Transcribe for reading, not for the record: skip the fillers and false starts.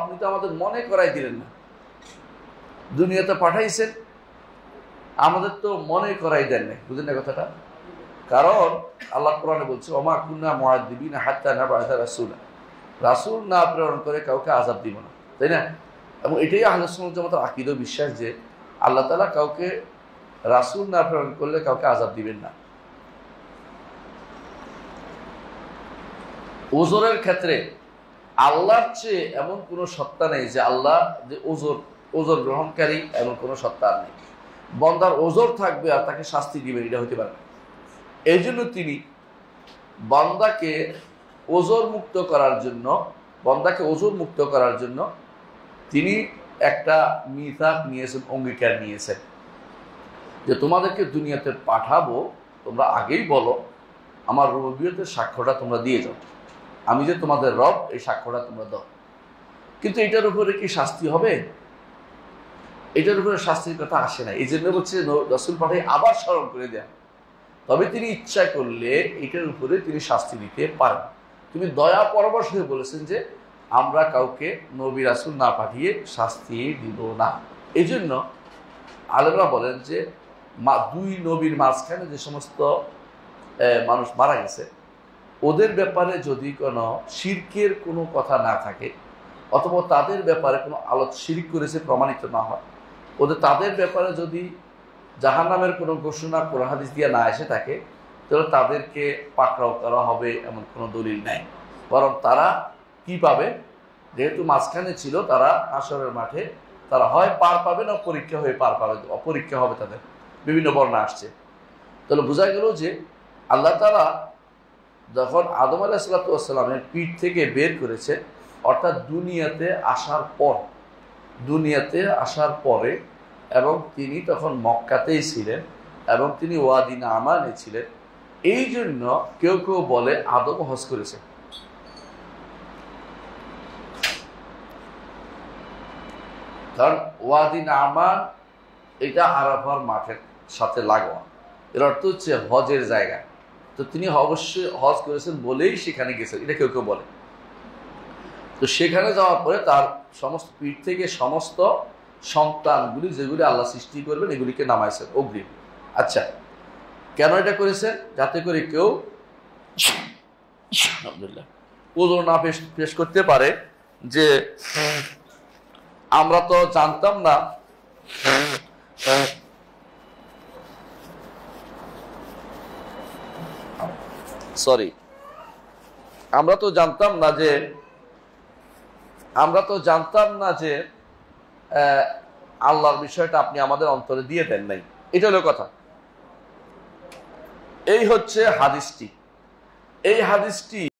আপনি তো আমাদের মনে করাই দিলেন না, দুনিয়াতে পাঠাইছেন, আমাদের তো মনে করাই দেন না। বুঝলেন না কথাটা? কারণ আল্লাহ কোরআনে বলছে, ওমা কুন্না মুআযযিবিনা হাত্তা নাবআসা রাসূলা, রাসূল না প্রেরণ করে কাউকে আযাব দিব না, তাই না? এবং এটাই আহলে সুন্নাত ওয়াল জামাতের আকীদা, বিশ্বাস যে আল্লাহ তাআলা কাউকে রাসূল না প্রেরণ করলে কাউকে আযাব দিবেন না। ওজরের ক্ষেত্রে আল্লাহর চেয়ে এমন কোনো সত্তা নেই যে আল্লাহ যে ওজর গ্রহণকারী, এমন কোনো সত্তা নেই। বান্দার ওজর থাকবে আর তাকে শাস্তি দিবেন, এটা হতে পারে না। এই জন্য তিনি বান্দাকে ওজর মুক্ত করার জন্য তিনি একটা মিথাক নিয়েছেন, অঙ্গীকার নিয়েছেন যে তোমাদেরকে দুনিয়াতে পাঠাবো, তোমরা আগেই বলো আমার রুবুবিয়তের সাক্ষ্যটা তোমরা দিয়ে যাও, আমি যে তোমাদের রব এই সাক্ষ্যটা তোমরা দাও। কিন্তু এটার উপরে কি শাস্তি হবে? এটার উপরে শাস্তির কথা আসে না। এই জন্য হচ্ছে রাসূল পাঠাই আবার স্মরণ করে দেন, তবে তিনি ইচ্ছা করলে এটার উপরে তিনি শাস্তি দিতে পারেন। তিনি দয়া পরবশ হয়ে বলেছেন যে আমরা কাউকে নবী রাসূল না পাঠিয়ে শাস্তি দিব না। এই জন্য আলেমরা বলেন যে দুই নবীর মাঝখানে যে সমস্ত মানুষ মারা গেছে, ওদের ব্যাপারে যদি কোনো শিরকের কোনো কথা না থাকে, অথবা তাদের ব্যাপারে কোনো শিরক করেছে প্রমাণিত না হয়, তাদের ব্যাপারে যদি জাহান্নামের কোনো ঘোষণা কোরআন হাদিস দিয়ে না এসে থাকে, তাহলে তাদেরকে পাকড়াও করা হবে এমন কোনো দলিল নাই। বরং তারা কি পাবে? যেহেতু মাঝখানে ছিল, তারা হাশরের মাঠে তারা হয় পার পাবে না পরীক্ষা হয়ে পার পাবে, অপরীক্ষা হবে তাদের। বিভিন্ন বর্ণনা আসছে। তাহলে বোঝা গেল যে আল্লাহ তাআলা যখন আদম আলাইহিস সালামের পিঠ থেকে বের করেছে, অর্থাৎ দুনিয়াতে আসার পরে, এবং তিনি তখন মক্কাতেই ছিলেন এবং তিনি ওয়াদি নামানে ছিলেন। এই জন্য কেউ কেউ বলে আদম হজ করেছে। কারণ ওয়াদি নামান এটা আরাফার মাঠের সাথে লাগোয়া, এর অর্থ হচ্ছে হজের জায়গা। তো তিনি অবশ্যই হজ করেছেন বলেই সেখানে গেছেন, এটা কেউ কেউ বলে। তো সেখানে যাওয়ার পরে তার সমস্ত পিঠ থেকে সমস্ত সন্তানগুলি যেগুলি আল্লাহ সৃষ্টি করবেন এগুলিকে নামাইছেন অগ্রিম। আচ্ছা, কেন এটা করেছেন? যাতে করে কেউ আলহামদুলিল্লাহ ওজর না পেশ করতে পারে যে আমরা তো জানতাম না, আমরা তো জানতাম না যে আল্লাহর বিষয়টা আপনি আমাদের অন্তরে দিয়ে দেন নাই। এটা হলো কথা। এই হচ্ছে হাদিসটি। এই হাদিসটি